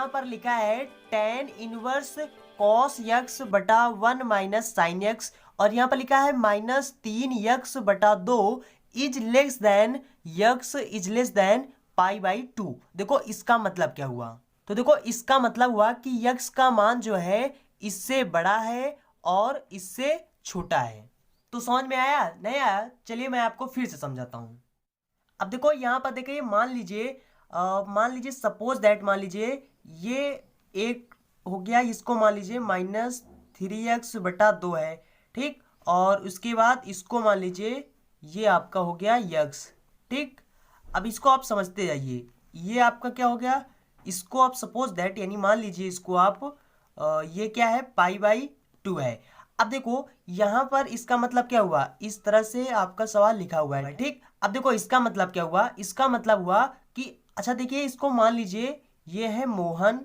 यहाँ पर लिखा है tan इनवर्स cos x बटा 1 माइनस साइन एक्स, और यहाँ पर लिखा है -3x/2 is less than x is less than π/2। देखो इसका मतलब क्या हुआ, तो देखो इसका मतलब हुआ कि x का मान जो है इससे बड़ा है और इससे छोटा है। तो समझ में आया नहीं आया? चलिए मैं आपको फिर से समझाता हूँ। अब देखो यहाँ पर देखिए, मान लीजिए सपोज दैट, मान लीजिए ये एक हो गया, इसको मान लीजिए -3x/2 है, ठीक। और उसके बाद इसको मान लीजिए ये आपका हो गया x, ठीक। अब इसको आप समझते जाइए, ये आपका क्या हो गया, इसको आप सपोज दैट यानी मान लीजिए इसको आप ये क्या है π/2 है। अब देखो यहाँ पर इसका मतलब क्या हुआ, इस तरह से आपका सवाल लिखा हुआ है, ठीक। अब देखो इसका मतलब क्या हुआ, इसका मतलब हुआ कि अच्छा देखिए इसको मान लीजिए ये है मोहन,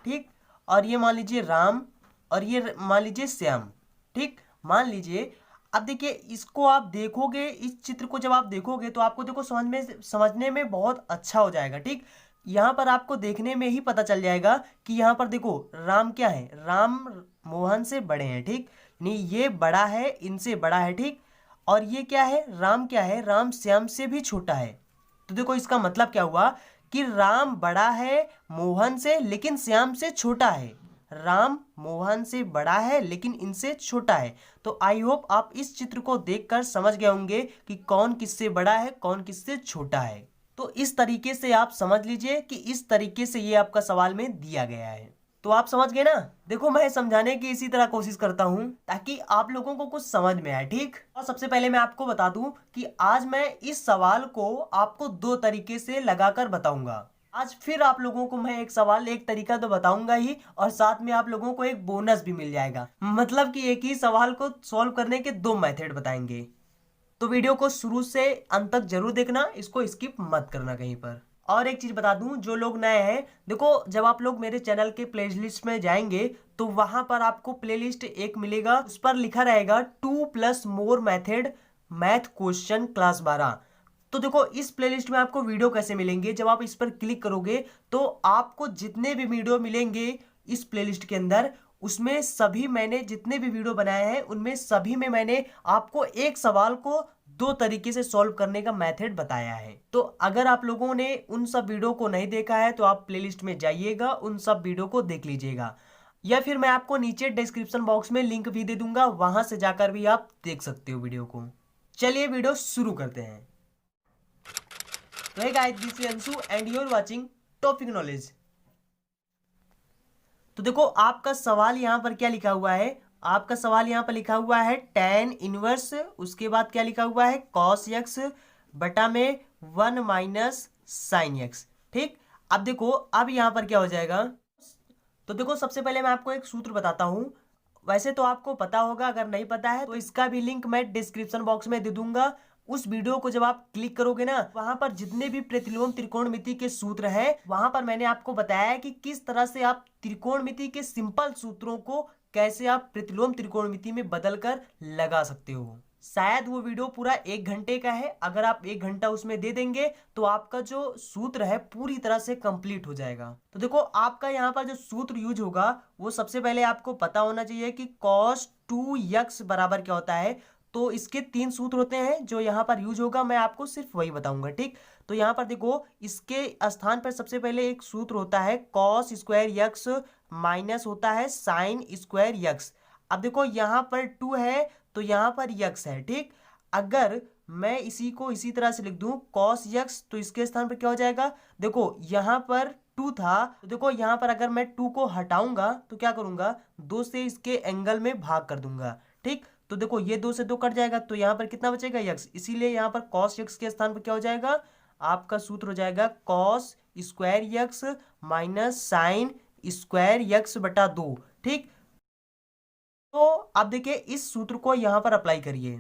ठीक, और ये मान लीजिए राम, और ये मान लीजिए श्याम, ठीक, मान लीजिए। अब देखिए इसको आप देखोगे, इस चित्र को जब आप देखोगे तो आपको देखो समझने में बहुत अच्छा हो जाएगा, ठीक। यहाँ पर आपको देखने में ही पता चल जाएगा कि यहाँ पर देखो राम क्या है, राम मोहन से बड़े हैं, ठीक, नहीं ये बड़ा है, इनसे बड़ा है, ठीक। और ये क्या है, राम क्या है, राम श्याम से भी छोटा है। तो देखो इसका मतलब क्या हुआ कि राम बड़ा है मोहन से लेकिन श्याम से छोटा है, राम मोहन से बड़ा है लेकिन इनसे छोटा है। तो आई होप आप इस चित्र को देखकर समझ गए होंगे कि कौन किससे बड़ा है, कौन किससे छोटा है। तो इस तरीके से आप समझ लीजिए कि इस तरीके से ये आपका सवाल में दिया गया है। तो आप समझ गए ना? देखो मैं समझाने की इसी तरह कोशिश करता हूं ताकि आप लोगों को कुछ समझ में आए, ठीक। और सबसे पहले मैं आपको बता दूं कि आज मैं इस सवाल को आपको दो तरीके से लगाकर बताऊंगा। आज फिर आप लोगों को मैं एक सवाल, एक तरीका तो बताऊंगा ही, और साथ में आप लोगों को एक बोनस भी मिल जाएगा। मतलब कि एक ही सवाल को सॉल्व करने के दो मेथड बताएंगे। तो वीडियो को शुरू से अंत तक जरूर देखना, इसको स्किप मत करना कहीं पर। और एक चीज बता दूं, जो लोग नए हैं, देखो जब आप लोग मेरे चैनल के प्लेलिस्ट में जाएंगे तो वहां पर आपको प्लेलिस्ट एक मिलेगा, उस पर लिखा रहेगा 2+ मोर मेथड मैथ क्वेश्चन क्लास 12। तो देखो इस प्लेलिस्ट में आपको वीडियो कैसे मिलेंगे, जब आप इस पर क्लिक करोगे तो आपको जितने भी वीडियो मिलेंगे इस प्लेलिस्ट के अंदर, उसमें सभी मैंने जितने भी वीडियो बनाए हैं उनमें सभी में मैंने आपको एक सवाल को दो तरीके से सॉल्व करने का मेथड बताया है। तो अगर आप लोगों ने उन सब वीडियो को नहीं देखा है तो आप प्लेलिस्ट में जाइएगा, उन सब वीडियो को देख लीजिएगा, या फिर मैं आपको नीचे डिस्क्रिप्शन बॉक्स में लिंक भी दे दूंगा, वहां से जाकर भी आप देख सकते हो वीडियो को। चलिए वीडियो शुरू करते हैं। तो hey guys, this is Anshu and you are watching topic knowledge. तो देखो आपका सवाल यहाँ पर क्या लिखा हुआ है, आपका सवाल यहाँ पर लिखा हुआ है tan इनवर्स, उसके बाद क्या लिखा हुआ है cos x बटा में 1 माइनस साइन x, ठीक। अब देखो अब यहाँ पर क्या हो जाएगा, तो देखो सबसे पहले मैं आपको एक सूत्र बताता हूँ। वैसे तो आपको पता होगा, अगर नहीं पता है तो इसका भी लिंक मैं डिस्क्रिप्शन बॉक्स में दे दूंगा। उस वीडियो को जब आप क्लिक करोगे ना, वहां पर जितने भी प्रतिलोम त्रिकोणमिति के सूत्र हैं, वहां पर मैंने आपको बताया है कि किस तरह से आप त्रिकोणमिति के सिंपल सूत्रों को कैसे आप प्रतिलोम त्रिकोणमिति में बदलकर लगा सकते हो। शायद वो वीडियो पूरा 1 घंटे का है, अगर आप 1 घंटा उसमें दे देंगे तो आपका जो सूत्र है पूरी तरह से कंप्लीट हो जाएगा। तो देखो आपका यहाँ पर जो सूत्र यूज होगा वो सबसे पहले आपको पता होना चाहिए कि cos 2x बराबर क्या होता है। तो इसके 3 सूत्र होते हैं जो यहाँ पर यूज होगा, मैं आपको सिर्फ वही बताऊंगा, ठीक। तो यहाँ पर देखो इसके स्थान पर सबसे पहले एक सूत्र होता है cos स्क्वायर x माइनस होता है साइन स्क्वायर x। अब देखो यहाँ पर 2 है तो यहाँ पर x है, ठीक। अगर मैं इसी को इसी तरह से लिख दूं cos x, तो इसके स्थान पर क्या हो जाएगा, देखो यहाँ पर 2 था, तो देखो यहाँ पर अगर मैं 2 को हटाऊंगा तो क्या करूंगा, 2 से इसके एंगल में भाग कर दूंगा, ठीक। तो देखो ये 2 से 2 कट जाएगा, तो यहाँ पर कितना बचेगा x, इसीलिए यहाँ पर cos x के स्थान पर क्या हो जाएगा, आपका सूत्र हो जाएगा cos square x minus sine square x बटा 2, ठीक। तो अब देखिए इस सूत्र को यहाँ पर अप्लाई करिए,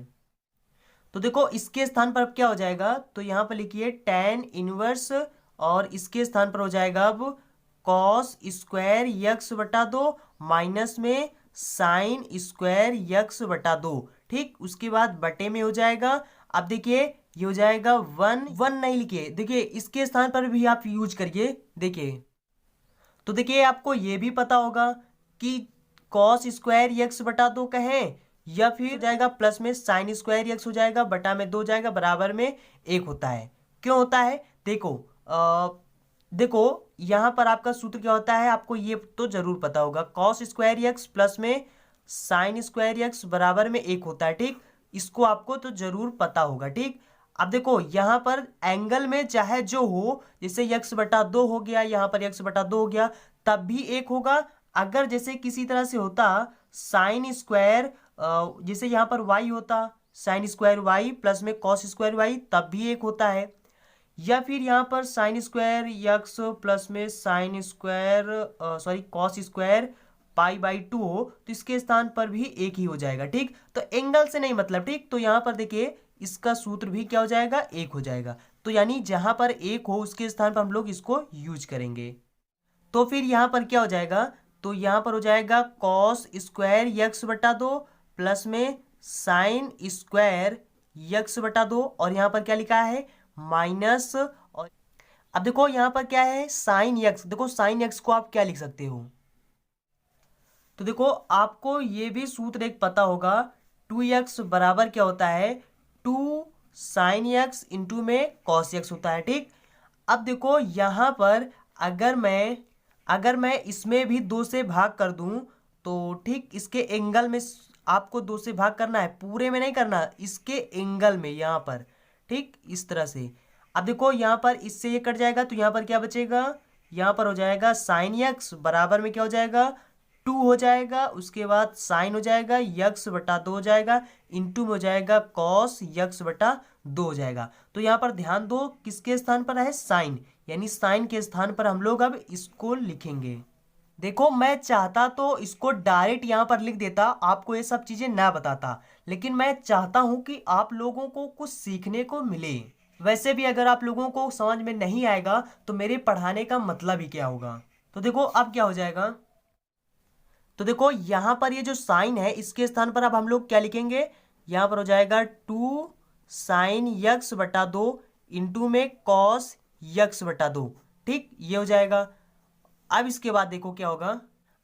तो देखो इसके स्थान पर अब क्या हो जाएगा, तो यहाँ पर लिखिए tan इनवर्स, और इसके स्थान पर हो जाएगा अब cos स्क्वायर x बटा 2 माइनस में साइन स्क्वायर x बटा 2, ठीक। उसके बाद बटे में हो जाएगा, अब देखिए ये हो जाएगा 1 नहीं लिखिए, देखिए इसके स्थान पर भी आप यूज करिए, देखिए। तो देखिए आपको ये भी पता होगा कि कॉस स्क्वायर यक्स बटा दो कहें या फिर हो जाएगा प्लस में साइन स्क्वायर यक्स हो जाएगा बटा में 2 जाएगा बराबर में 1 होता है। क्यों होता है देखो, देखो यहाँ पर आपका सूत्र क्या होता है आपको ये तो जरूर पता होगा, कॉस स्क्वायर यक्स प्लस में साइन स्क्वायर यक्स बराबर में 1 होता है। ठीक, इसको आपको तो जरूर पता होगा। ठीक, अब देखो यहाँ पर एंगल में चाहे जो हो, जैसे यक्स बटा 2 हो गया, यहाँ पर यक्स बटा 2 हो गया, तब भी 1 होगा। अगर जैसे किसी तरह से होता साइन स्क्वायर, जैसे यहाँ पर वाई होता साइन स्क्वायर वाई प्लस में कॉस स्क्वायर वाई, तब भी 1 होता है। या फिर यहाँ पर साइन स्क्वायर यक्स प्लस में sine square sorry cos square pi by 2 हो, तो इसके स्थान पर भी 1 ही हो जाएगा। ठीक, तो एंगल से नहीं मतलब। ठीक, तो यहाँ पर देखिए इसका सूत्र भी क्या हो जाएगा 1 हो जाएगा। तो यानी जहां पर 1 हो उसके स्थान पर हम लोग इसको यूज करेंगे। तो फिर यहाँ पर क्या हो जाएगा, तो यहाँ पर हो जाएगा कॉस स्क्वायर यक्स बटा 2 प्लस में साइन स्क्वायर यक्स बटा 2 और यहाँ पर क्या लिखा है माइनस। और अब देखो यहाँ पर क्या है साइन यक्स, देखो साइन यक्स को आप क्या लिख सकते हो, तो देखो आपको ये भी सूत्र एक पता होगा, 2x बराबर क्या होता है 2 साइन यक्स इंटू में कॉस यक्स होता है। ठीक, अब देखो यहाँ पर अगर मैं इसमें भी 2 से भाग कर दूं तो ठीक इसके एंगल में आपको 2 से भाग करना है, पूरे में नहीं करना, इसके एंगल में यहाँ पर। ठीक, इस तरह से। अब देखो यहाँ पर इससे ये कट जाएगा तो यहाँ पर क्या बचेगा, यहाँ पर हो जाएगा साइन यक्स बराबर में क्या हो जाएगा 2 हो जाएगा, उसके बाद साइन हो जाएगा यक्स बटा 2 हो जाएगा, इंटू में हो जाएगा कॉस यक्स बटा 2 हो जाएगा। तो यहाँ पर ध्यान दो किसके स्थान पर है साइन, यानी साइन के स्थान पर हम लोग अब इसको लिखेंगे। देखो मैं चाहता तो इसको डायरेक्ट यहाँ पर लिख देता, आपको ये सब चीजें ना बताता, लेकिन मैं चाहता हूं कि आप लोगों को कुछ सीखने को मिले। वैसे भी अगर आप लोगों को समझ में नहीं आएगा तो मेरे पढ़ाने का मतलब ही क्या होगा। तो देखो अब क्या हो जाएगा, तो देखो यहां पर ये जो साइन है इसके स्थान पर अब हम लोग क्या लिखेंगे, यहां पर हो जाएगा 2 साइन यक्स बटा 2 इंटू में कॉस यक्स बटा 2। ठीक, ये हो जाएगा। अब इसके बाद देखो क्या होगा,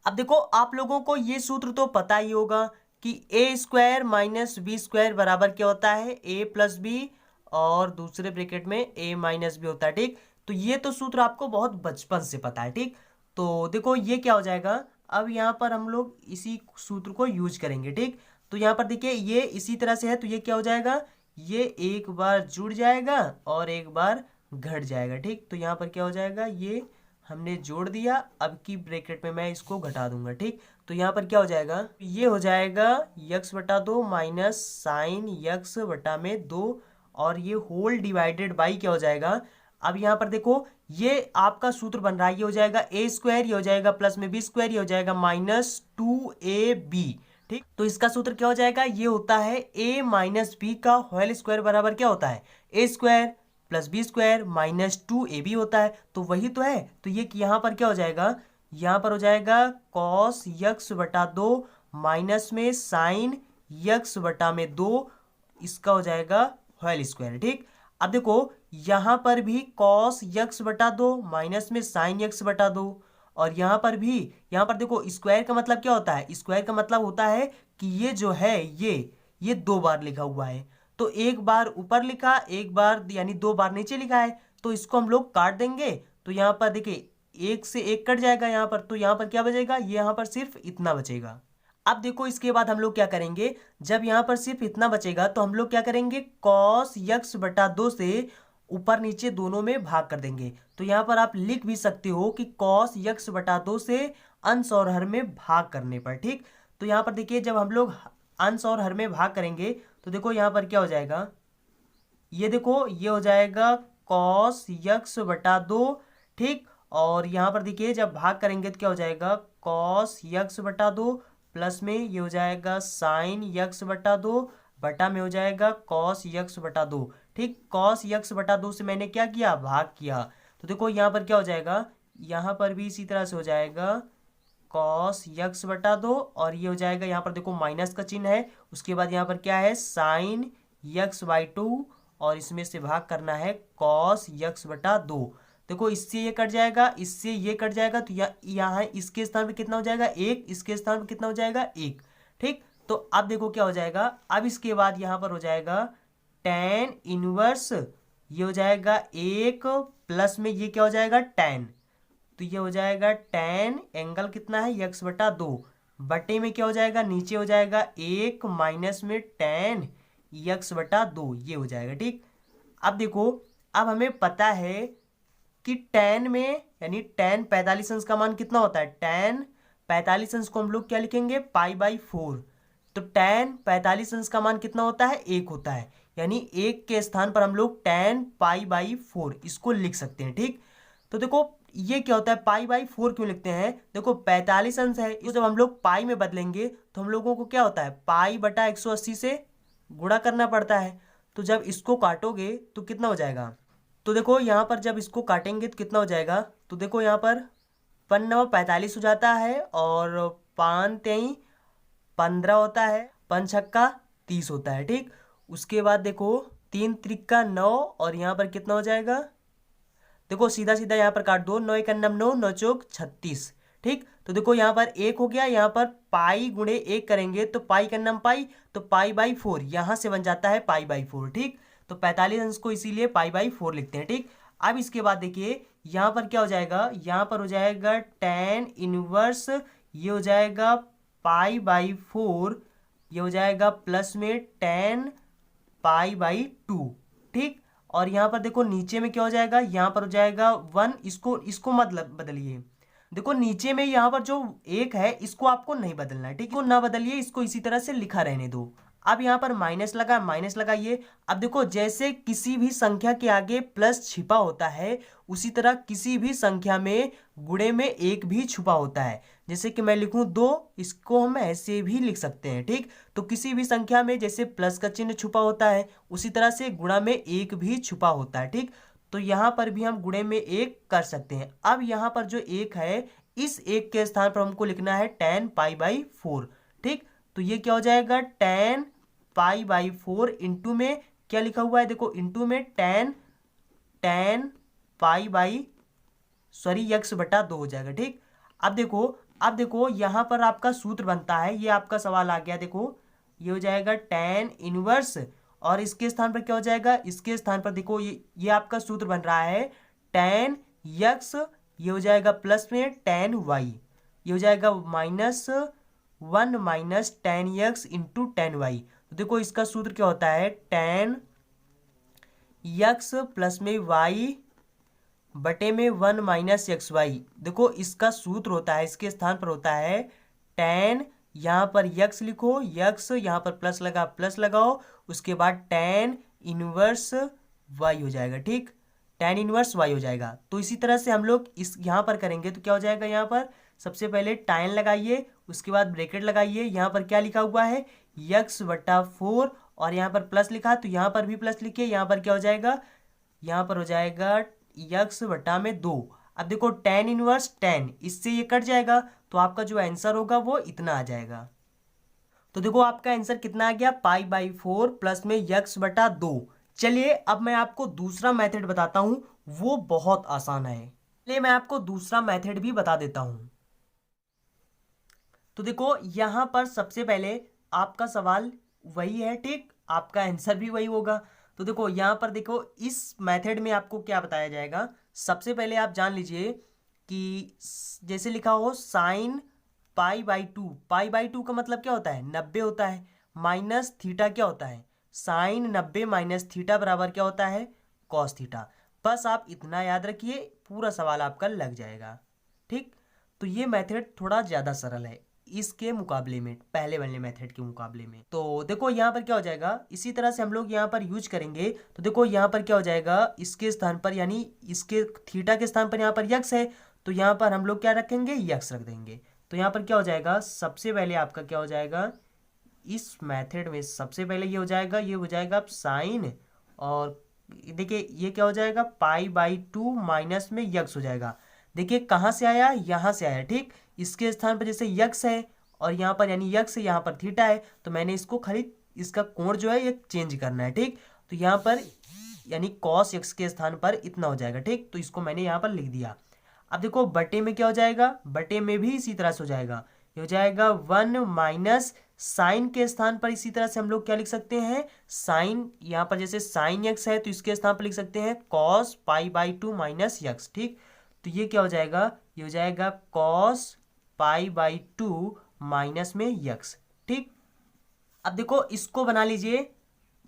अब देखो आप लोगों को ये सूत्र तो पता ही होगा कि ए स्क्वायर माइनस बी स्क्वायर बराबर क्या होता है ए प्लस बी और दूसरे ब्रैकेट में ए माइनस बी होता है। ठीक, तो ये तो सूत्र आपको बहुत बचपन से पता है। ठीक, तो देखो ये क्या हो जाएगा, अब यहाँ पर हम लोग इसी सूत्र को यूज करेंगे। ठीक, तो यहाँ पर देखिए ये इसी तरह से है तो ये क्या हो जाएगा, ये एक बार जुड़ जाएगा और एक बार घट जाएगा। ठीक, तो यहाँ पर क्या हो जाएगा, ये हमने जोड़ दिया, अब की ब्रैकेट में मैं इसको घटा दूंगा। ठीक, तो यहाँ पर क्या हो जाएगा, ये हो जाएगा यक्स बटा 2 माइनस साइन यक्स बटा में 2 और ये होल डिवाइडेड बाई क्या हो जाएगा, अब यहाँ पर देखो ये आपका सूत्र बन रहा है, ये हो जाएगा ए स्क्वायर, ये हो जाएगा प्लस में बी स्क्वायर, ये हो जाएगा माइनस 2ab। ठीक, तो इसका सूत्र क्या हो जाएगा, ये होता है a माइनस बी का होल स्क्वायर बराबर क्या होता है a square plus b square minus 2ab होता है, तो वही तो है। तो ये यहाँ पर क्या हो जाएगा, यहाँ पर हो जाएगा कॉस यक्स बटा 2 माइनस में साइन यक्स बटा में 2, इसका हो जाएगा होल स्क्वायर। ठीक, अब देखो यहां पर भी कॉस यक्स बटा 2 माइनस में साइन यक्स बटा 2 और यहां पर भी, यहां पर देखो स्क्वायर का मतलब क्या होता है, स्क्वायर का मतलब होता है कि ये जो है ये 2 बार लिखा हुआ है, तो एक बार ऊपर लिखा एक बार यानी 2 बार नीचे लिखा है, तो इसको हम लोग काट देंगे। तो यहाँ पर देखिए 1 से 1 कट जाएगा यहाँ पर, तो यहाँ पर क्या बचेगा, ये यहाँ पर सिर्फ इतना बचेगा। अब देखो इसके बाद हम लोग क्या करेंगे, जब यहाँ पर सिर्फ इतना बचेगा तो हम लोग क्या करेंगे कॉस यक्स बटा 2 से ऊपर नीचे दोनों में भाग कर देंगे। तो यहाँ पर आप लिख भी सकते हो कि कॉस यक्स बटा 2 से अंश और हर में भाग करने पर। ठीक, तो यहाँ पर देखिए जब हम लोग अंश और हर में भाग करेंगे तो देखो यहाँ पर क्या हो जाएगा, ये देखो ये हो जाएगा कॉस यक्स बटा 2। ठीक, और यहाँ पर देखिए जब भाग करेंगे तो क्या हो जाएगा कॉस यक्स बटा 2 प्लस में ये हो जाएगा साइन यक्स बटा 2 बटा में हो जाएगा कॉस यक्स बटा 2। ठीक, कॉस यक्स बटा 2 से मैंने क्या किया भाग किया, तो देखो यहाँ पर क्या हो जाएगा, यहाँ पर भी इसी तरह से हो जाएगा कॉस यक्स बटा 2 और ये हो जाएगा यहाँ पर देखो माइनस का चिन्ह है, उसके बाद यहाँ पर क्या है साइन यक्स बाई 2 और इसमें से भाग करना है कॉस यक्स बटा 2। देखो इससे ये कट जाएगा, इससे ये कट जाएगा, तो यहाँ इसके स्थान पे कितना हो जाएगा 1, इसके स्थान पे कितना हो जाएगा 1। ठीक, तो अब देखो क्या हो जाएगा, अब इसके बाद यहाँ पर हो जाएगा tan इनवर्स, ये हो जाएगा 1 प्लस में ये क्या हो जाएगा tan, तो ये हो जाएगा tan एंगल कितना है x/2 बटे में क्या हो जाएगा, नीचे हो जाएगा 1 माइनस में tan x/2 ये हो जाएगा। ठीक, अब देखो, अब हमें पता है कि tan में यानी tan 45 अंश का मान कितना होता है, tan 45 अंश को हम लोग क्या लिखेंगे π/4, तो tan 45 अंश का मान कितना होता है 1 होता है, यानी 1 के स्थान पर हम लोग tan π/4 इसको लिख सकते हैं। ठीक, तो देखो ये क्या होता है π/4 क्यों लिखते हैं, देखो 45 अंश है, इसको जब हम लोग पाई में बदलेंगे तो हम लोगों को क्या होता है π/180 से गुणा करना पड़ता है, तो जब इसको काटोगे तो कितना हो जाएगा, तो देखो यहाँ पर जब इसको काटेंगे तो कितना हो जाएगा, तो देखो यहाँ पर 5×9 = 45 हो जाता है और 5×3 15 होता है, 5×6 30 होता है। ठीक, उसके बाद देखो 3×3 9 और यहाँ पर कितना हो जाएगा, देखो सीधा सीधा यहाँ पर काट दो, 9×1 9, 9×4 36। ठीक, तो देखो यहाँ पर 1 हो गया, यहाँ पर पाई गुणे 1 करेंगे तो पाई का नाम पाई, तो π/4 यहाँ से बन जाता है π/4। ठीक, तो 45 अंश को इसीलिए π/4 लिखते हैं। ठीक, अब इसके बाद देखिए यहाँ पर क्या हो जाएगा, यहाँ पर हो जाएगा tan इनवर्स, ये हो जाएगा π/4, ये हो जाएगा प्लस में tan π/2। ठीक, और यहाँ पर देखो नीचे में क्या हो जाएगा, यहाँ पर हो जाएगा 1, इसको मतलब बदलिए, देखो नीचे में यहाँ पर जो 1 है इसको आपको नहीं बदलना है। ठीक, इसको ना बदलिए, इसको इसी तरह से लिखा रहने दो। अब यहाँ पर माइनस लगा, माइनस लगाइए। अब देखो जैसे किसी भी संख्या के आगे प्लस छिपा होता है, उसी तरह किसी भी संख्या में गुणे में 1 भी छुपा होता है। जैसे कि मैं लिखूं 2, इसको हम ऐसे भी लिख सकते हैं। ठीक, तो किसी भी संख्या में जैसे प्लस का चिन्ह छुपा होता है, उसी तरह से गुणा में 1 भी छुपा होता है। ठीक, तो यहाँ पर भी हम गुणे में 1 कर सकते हैं। अब यहाँ पर जो 1 है, इस 1 के स्थान पर हमको लिखना है tan π/4। ठीक, तो ये क्या हो जाएगा tan π/4 इंटू में क्या लिखा हुआ है, देखो इंटू में tan x/2 हो जाएगा। ठीक, अब देखो यहाँ पर आपका सूत्र बनता है, ये आपका सवाल आ गया। देखो ये हो जाएगा tan इनवर्स और इसके स्थान पर क्या हो जाएगा, इसके स्थान पर देखो ये आपका सूत्र बन रहा है tan x, ये हो जाएगा प्लस में tan y, ये हो जाएगा -1 minus tan x into tan y। तो देखो इसका सूत्र क्या होता है tan x प्लस में y बटे में 1 माइनस xy। देखो इसका सूत्र होता है, इसके स्थान पर होता है tan, यहाँ पर x लिखो, x यहाँ पर प्लस लगा, प्लस लगाओ, उसके बाद tan इनवर्स y हो जाएगा। ठीक, tan इनवर्स y हो जाएगा। तो इसी तरह से हम लोग इस यहाँ पर करेंगे तो क्या हो जाएगा, यहाँ पर सबसे पहले tan लगाइए, उसके बाद ब्रैकेट लगाइए, यहाँ पर क्या लिखा हुआ है x/4 और यहाँ पर प्लस लिखा, तो यहाँ पर भी प्लस लिखिए, यहाँ पर क्या हो जाएगा, यहाँ पर हो जाएगा x/2। अब देखो tan इनवर्स tan, इससे ये कट जाएगा, तो आपका जो आंसर होगा वो इतना आ जाएगा। तो देखो आपका आंसर कितना आ गया π/4 प्लस में x/2। चलिए अब मैं आपको दूसरा मेथड बताता हूं, वो बहुत आसान है। चलिए मैं आपको दूसरा मेथड भी बता देता हूं। तो देखो यहां पर सबसे पहले आपका सवाल वही है। ठीक, आपका आंसर भी वही होगा। तो देखो यहाँ पर देखो इस मेथड में आपको क्या बताया जाएगा, सबसे पहले आप जान लीजिए कि जैसे लिखा हो sin π/2, π/2 का मतलब क्या होता है 90 होता है, माइनस थीटा क्या होता है sin 90 माइनस थीटा बराबर क्या होता है cos थीटा। बस आप इतना याद रखिए, पूरा सवाल आपका लग जाएगा। ठीक, तो ये मेथड थोड़ा ज़्यादा सरल है इसके मुकाबले में, पहले वाले मेथड के मुकाबले में। तो देखो यहाँ पर क्या हो जाएगा, इसी तरह से हम लोग यहाँ पर यूज करेंगे। तो देखो यहाँ पर क्या हो जाएगा, इसके स्थान पर यानी इसके थीटा के स्थान पर यहाँ पर यक्स है, तो यहाँ पर हम लोग क्या रखेंगे यक्स रख देंगे। तो यहाँ पर क्या हो जाएगा, सबसे पहले आपका क्या हो जाएगा, इस मेथड में सबसे पहले ये हो जाएगा, ये हो जाएगा साइन, और देखिए ये क्या हो जाएगा π/2 माइनस में यक्स हो जाएगा। देखिए कहाँ से आया, यहाँ से आया। ठीक, इसके स्थान पर जैसे यक्स है और यहाँ पर यानी यक्स यहाँ पर थीटा है, तो मैंने इसको खाली इसका कोण जो है ये चेंज करना है। ठीक, तो यहाँ पर यानी कॉस यक्स के स्थान पर इतना हो जाएगा। ठीक, तो इसको मैंने यहाँ पर लिख दिया। अब देखो बटे में क्या हो जाएगा, बटे में भी इसी तरह से हो जाएगा, ये हो जाएगा 1 माइनस साइन के स्थान पर इसी तरह से हम लोग क्या लिख सकते हैं, साइन, यहाँ पर जैसे साइन यक्स है तो इसके स्थान पर लिख सकते हैं cos pi by 2 minus x. ठीक, तो ये क्या हो जाएगा, ये हो जाएगा कॉस पाई बाई 2 माइनस में यक्स। ठीक, अब देखो इसको बना लीजिए,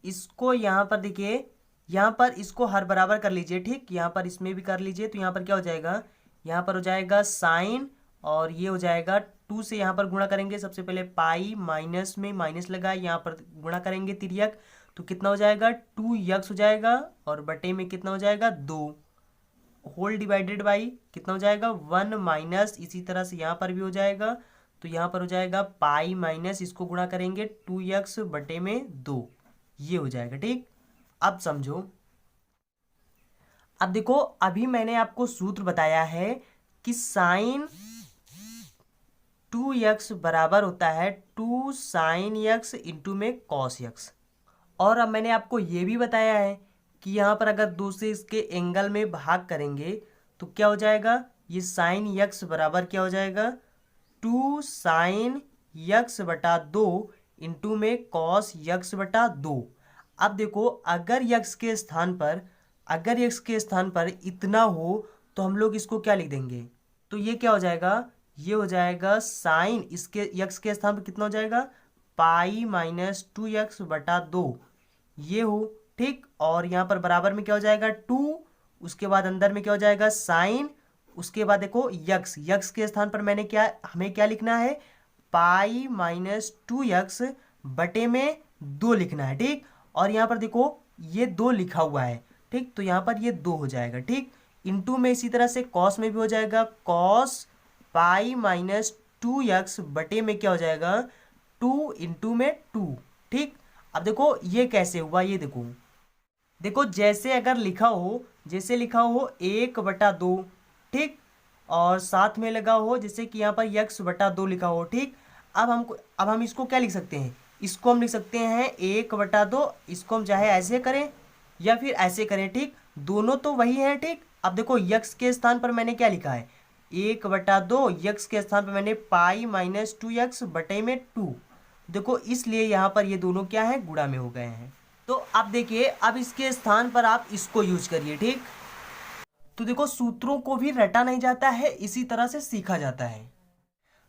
इसको यहाँ पर देखिए, यहाँ पर इसको हर बराबर कर लीजिए। ठीक, यहाँ पर इसमें भी कर लीजिए, तो यहाँ पर क्या हो जाएगा, यहाँ पर हो जाएगा साइन और ये हो जाएगा 2 से यहाँ पर गुणा करेंगे, सबसे पहले पाई माइनस में माइनस लगा, यहाँ पर गुणा करेंगे तिर्यक, तो कितना हो जाएगा 2 यक्स हो जाएगा और बटे में कितना हो जाएगा 2 होल डिवाइडेड बाई कितना हो जाएगा 1 माइनस, इसी तरह से यहाँ पर भी हो जाएगा, तो यहाँ पर हो जाएगा पाई माइनस इसको गुणा करेंगे 2 यक्स बटे में 2, ये हो जाएगा। ठीक, अब समझो, अब देखो अभी मैंने आपको सूत्र बताया है कि साइन 2x बराबर होता है 2 साइन यक्स इंटू में कॉस यक्स, और अब मैंने आपको ये भी बताया है कि यहाँ पर अगर 2 से इसके एंगल में भाग करेंगे तो क्या हो जाएगा, ये साइन यक्स बराबर क्या हो जाएगा 2 साइन यक्स बटा 2 इंटू में कॉस यक्स बटा 2। अब देखो अगर यक्स के स्थान पर, अगर यक्स के स्थान पर इतना हो तो हम लोग इसको क्या लिख देंगे, तो ये क्या हो जाएगा, ये हो जाएगा साइन, इसके यक्स के स्थान पर कितना हो जाएगा पाई माइनस 2 यक्स बटा 2, ये हो। ठीक, और यहाँ पर बराबर में क्या हो जाएगा 2, उसके बाद अंदर में क्या हो जाएगा साइन, उसके बाद देखो यक्स, यक्स के स्थान पर मैंने क्या, हमें क्या लिखना है पाई माइनस 2 यक्स बटे में 2 लिखना है। ठीक, और यहाँ पर देखो ये 2 लिखा हुआ है। ठीक, तो यहाँ पर ये 2 हो जाएगा। ठीक, इंटू में इसी तरह से कॉस में भी हो जाएगा कॉस पाई माइनस 2 यक्स बटे में क्या हो जाएगा 2 इंटू में 2। ठीक, अब देखो ये कैसे हुआ, ये देखो, देखो जैसे अगर लिखा हो, जैसे लिखा हो 1/2, ठीक, और साथ में लगा हो जैसे कि यहाँ पर यक्स बटा 2 लिखा हो। ठीक, अब हम इसको क्या लिख सकते हैं, इसको हम लिख सकते हैं 1/2, इसको हम चाहे ऐसे करें या फिर ऐसे करें। ठीक, दोनों तो वही है। ठीक, अब देखो यक्स के स्थान पर मैंने क्या लिखा है 1/2, यक्स के स्थान पर मैंने पाई माइनस 2 यक्स बटे में 2, देखो इसलिए यहाँ पर ये दोनों क्या है गुणा में हो गए हैं। तो अब देखिए, अब इसके स्थान पर आप इसको यूज करिए। ठीक, तो देखो सूत्रों को भी रटा नहीं जाता है, इसी तरह से सीखा जाता है।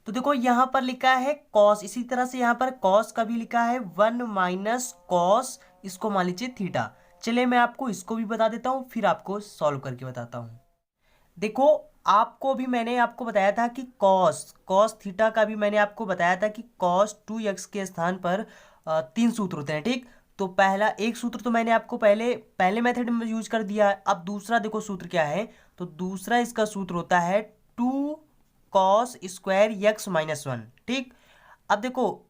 तो देखो यहाँ पर लिखा है कॉस, इसी तरह से यहाँ पर कॉस का भी लिखा है 1 माइनस कॉस, इसको मान लीजिए थीटा। चलिए मैं आपको इसको भी बता देता हूँ, फिर आपको सॉल्व करके बताता हूँ। देखो आपको भी मैंने आपको बताया था कि कॉस थीटा का भी मैंने आपको बताया था कि कॉस 2x के स्थान पर 3 सूत्र होते हैं। ठीक, तो पहला एक सूत्र तो मैंने आपको पहले मेथड में यूज कर दिया है। अब दूसरा देखो सूत्र क्या है, तो दूसरा इसका सूत्र होता है 2 कॉस स्क्वायर यक्स माइनस 1। ठीक, अब देखो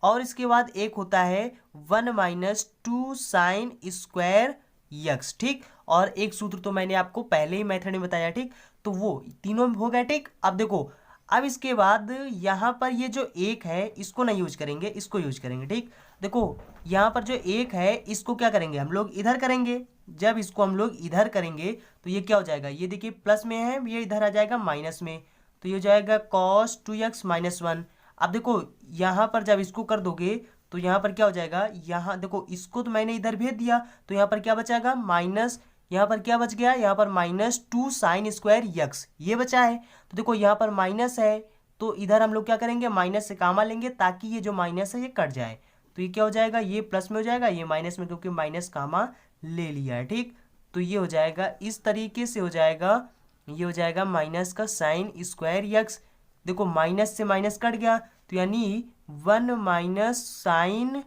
और इसके बाद एक होता है 1 माइनस 2 साइन स्क्वायर यक्स। ठीक, और एक सूत्र तो मैंने आपको पहले ही मेथड में बताया। ठीक, तो वो तीनों हो गए। ठीक, अब देखो अब इसके बाद यहाँ पर ये जो एक है इसको नहीं यूज करेंगे, इसको यूज करेंगे। ठीक, देखो यहाँ पर जो एक है इसको क्या करेंगे हम लोग इधर करेंगे, जब इसको हम लोग इधर करेंगे तो ये क्या हो जाएगा, ये देखिए प्लस में है, ये इधर आ जाएगा माइनस में, तो ये हो जाएगा कॉस 2x माइनस 1। अब देखो यहाँ पर जब इसको कर दोगे तो यहाँ पर क्या हो जाएगा, यहाँ देखो इसको तो मैंने इधर भेज दिया, तो यहाँ पर क्या बचाएगा माइनस, यहाँ पर क्या बच गया, यहाँ पर माइनस 2 साइन स्क्वायर यक्स, ये बचा है। तो देखो यहाँ पर माइनस है तो इधर हम लोग क्या करेंगे माइनस से कामा लेंगे ताकि ये जो माइनस है ये कट जाए, तो ये क्या हो जाएगा, ये प्लस में हो जाएगा, ये माइनस में, क्योंकि माइनस कामा ले लिया है। ठीक, तो ये हो जाएगा इस तरीके से हो जाएगा, ये हो जाएगा माइनस का साइन स्क्वायर यक्स। देखो माइनस से माइनस कट गया, तो यानी 1 माइनस साइन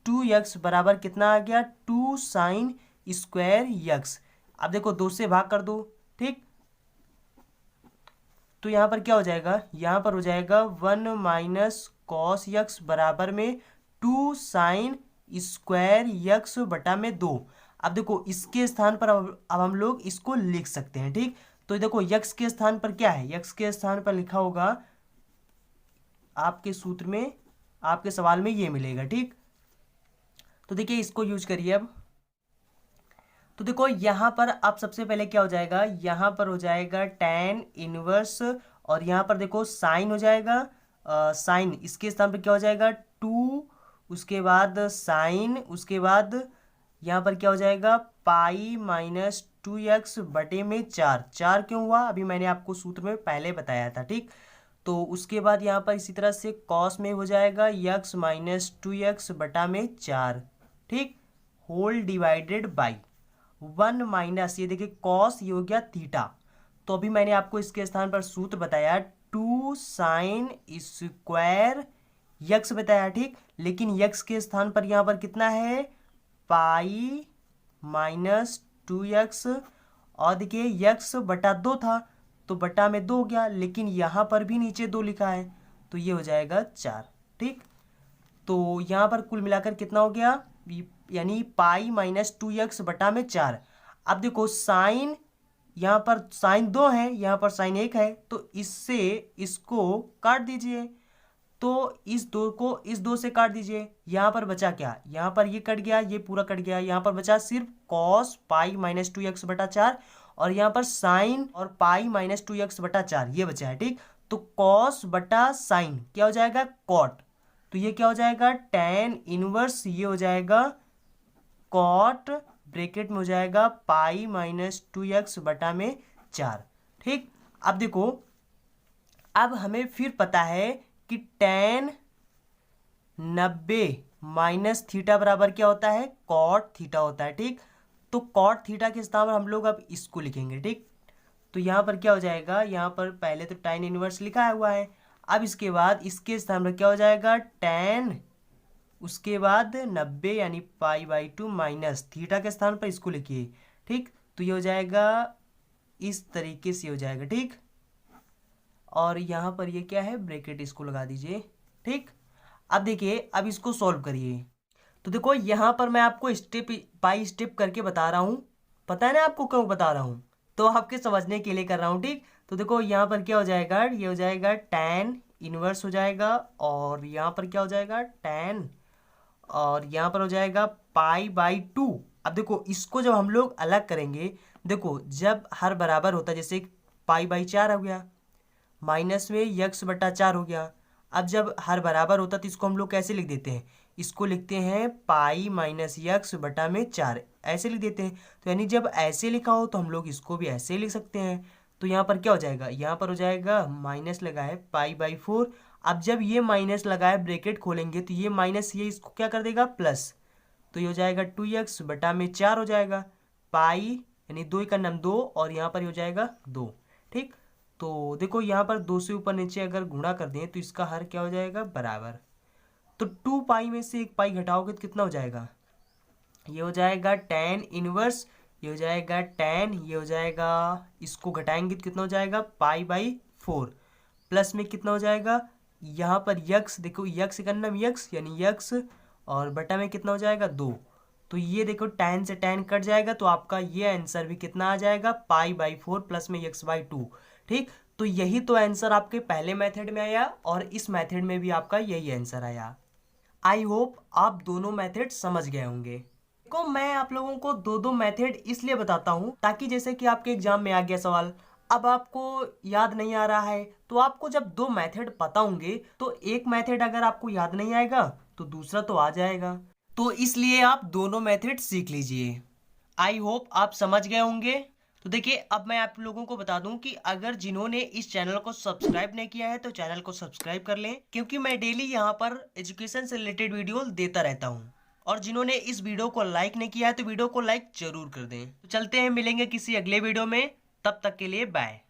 2x बराबर कितना आ गया 2 साइन स्क्वायर यक्स। अब देखो 2 से भाग कर दो। ठीक, तो यहाँ पर क्या हो जाएगा, यहाँ पर हो जाएगा 1 माइनस कॉस यक्स बराबर में 2 साइन स्क्वायर यक्स बटा में 2। अब देखो इसके स्थान पर अब हम लोग इसको लिख सकते हैं। ठीक, तो देखो यक्स के स्थान पर क्या है, यक्स के स्थान पर लिखा होगा आपके सूत्र में, आपके सवाल में ये मिलेगा। ठीक, तो देखिए इसको यूज करिए अब। तो देखो यहाँ पर अब सबसे पहले क्या हो जाएगा, यहाँ पर हो जाएगा tan इनवर्स, और यहाँ पर देखो साइन हो जाएगा, साइन इसके स्थान पर क्या हो जाएगा 2, उसके बाद साइन, उसके बाद यहाँ पर क्या हो जाएगा पाई माइनस 2x बटे में 4। 4 क्यों हुआ अभी मैंने आपको सूत्र में पहले बताया था, ठीक। तो उसके बाद यहाँ पर इसी तरह से कॉस में हो जाएगा x माइनस 2x बटा में 4, ठीक, होल डिवाइडेड बाई 1 माइनस, ये देखिए कॉस, ये हो गया थीटा। तो अभी मैंने आपको इसके स्थान पर सूत्र बताया 2 साइन स्क्वायर यक्स बताया, ठीक। लेकिन यक्स के स्थान पर यहाँ पर कितना है पाई माइनस 2x, और देखिए यक्स बटा 2 था तो बटा में 2 हो गया, लेकिन यहाँ पर भी नीचे 2 लिखा है तो ये हो जाएगा 4, ठीक। तो यहाँ पर कुल मिलाकर कितना हो गया, यानी पाई माइनस 2x बटा में 4। अब देखो साइन, यहाँ पर साइन 2 है, यहाँ पर साइन 1 है, तो इससे इसको काट दीजिए। तो इस 2 को इस 2 से काट दीजिए, यहाँ पर बचा क्या, यहाँ पर ये कट गया, ये पूरा कट गया, यहाँ पर बचा सिर्फ कॉस पाई माइनस 2x बटा 4, और यहाँ पर साइन और पाई माइनस 2x बटा 4 ये बचा है, ठीक। तो कॉस बटा साइन क्या हो जाएगा कॉट, तो ये क्या हो जाएगा tan इनवर्स, ये हो जाएगा कॉट, ब्रैकेट में हो जाएगा पाई माइनस 2x बटा में 4, ठीक। अब देखो अब हमें फिर पता है कि tan 90 माइनस थीटा बराबर क्या होता है कॉट थीटा होता है, ठीक। तो कॉट थीटा के स्थान पर हम लोग अब इसको लिखेंगे, ठीक। तो यहाँ पर क्या हो जाएगा, यहाँ पर पहले तो tan इनवर्स लिखा हुआ है, अब इसके बाद इसके स्थान पर क्या हो जाएगा tan, उसके बाद 90 यानी पाई बाई 2 माइनस थीटा के स्थान पर इसको लिखिए, ठीक। तो ये हो जाएगा इस तरीके से हो जाएगा, ठीक। और यहाँ पर ये क्या है ब्रैकेट इसको लगा दीजिए, ठीक। अब देखिए अब इसको सॉल्व करिए। तो देखो यहाँ पर मैं आपको स्टेप बाई स्टेप करके बता रहा हूँ, पता है ना आपको क्यों बता रहा हूँ, तो आपके समझने के लिए कर रहा हूँ, ठीक। तो देखो यहाँ पर क्या हो जाएगा, ये हो जाएगा tan इनवर्स हो जाएगा, और यहाँ पर क्या हो जाएगा tan, और यहाँ पर हो जाएगा पाई बाई 2। अब देखो इसको जब हम लोग अलग करेंगे, देखो जब हर बराबर होता है, जैसे पाई बाई 4 हो गया, माइनस में यक्स बटा 4 हो गया। अब जब हर बराबर होता तो इसको हम लोग कैसे लिख देते हैं, इसको लिखते हैं पाई माइनस यक्स बटा में 4, ऐसे लिख देते हैं। तो यानी जब ऐसे लिखा हो तो हम लोग इसको भी ऐसे लिख सकते हैं। तो यहाँ पर क्या हो जाएगा, यहाँ पर हो जाएगा माइनस लगा है पाई बाई 4। अब जब ये माइनस लगा है ब्रैकेट खोलेंगे तो ये माइनस ये इसको क्या कर देगा प्लस, तो ये हो जाएगा 2x बटा में 4 हो जाएगा, पाई यानी 2 का नाम 2, और यहाँ पर हो जाएगा 2, ठीक। तो देखो यहाँ पर 2 से ऊपर नीचे अगर गुणा कर दें तो इसका हर क्या हो जाएगा बराबर। तो 2 पाई में से 1 पाई घटाओगे तो कितना हो जाएगा, ये हो जाएगा tan इनवर्स, ये हो जाएगा tan, ये हो जाएगा इसको घटाएंगे तो कितना हो जाएगा पाई बाई 4, प्लस में कितना हो जाएगा यहाँ पर यक्स, देखो यक्स का नाम यक्स यानी यक्स, और बटा में कितना हो जाएगा 2। तो ये देखो tan से tan कट जाएगा, तो आपका ये आंसर भी कितना आ जाएगा पाई बाई 4 प्लस में यक्स बाई 2, ठीक। तो यही तो आंसर आपके पहले मेथड में आया, और इस मेथड में भी आपका यही आंसर आया। आई होप आप दोनों मेथड समझ गए होंगे। देखो मैं आप लोगों को दो मेथड इसलिए बताता हूँ ताकि जैसे कि आपके एग्जाम में आ गया सवाल, अब आपको याद नहीं आ रहा है, तो आपको जब 2 मेथड पता होंगे तो एक मेथड अगर आपको याद नहीं आएगा तो दूसरा तो आ जाएगा, तो इसलिए आप दोनों मेथड सीख लीजिए। आई होप आप समझ गए होंगे। तो देखिए अब मैं आप लोगों को बता दूं कि अगर जिन्होंने इस चैनल को सब्सक्राइब नहीं किया है तो चैनल को सब्सक्राइब कर लें, क्योंकि मैं डेली यहाँ पर एजुकेशन से रिलेटेड वीडियो देता रहता हूँ। और जिन्होंने इस वीडियो को लाइक नहीं किया है तो वीडियो को लाइक जरूर कर दें। तो चलते हैं, मिलेंगे किसी अगले वीडियो में, तब तक के लिए बाय।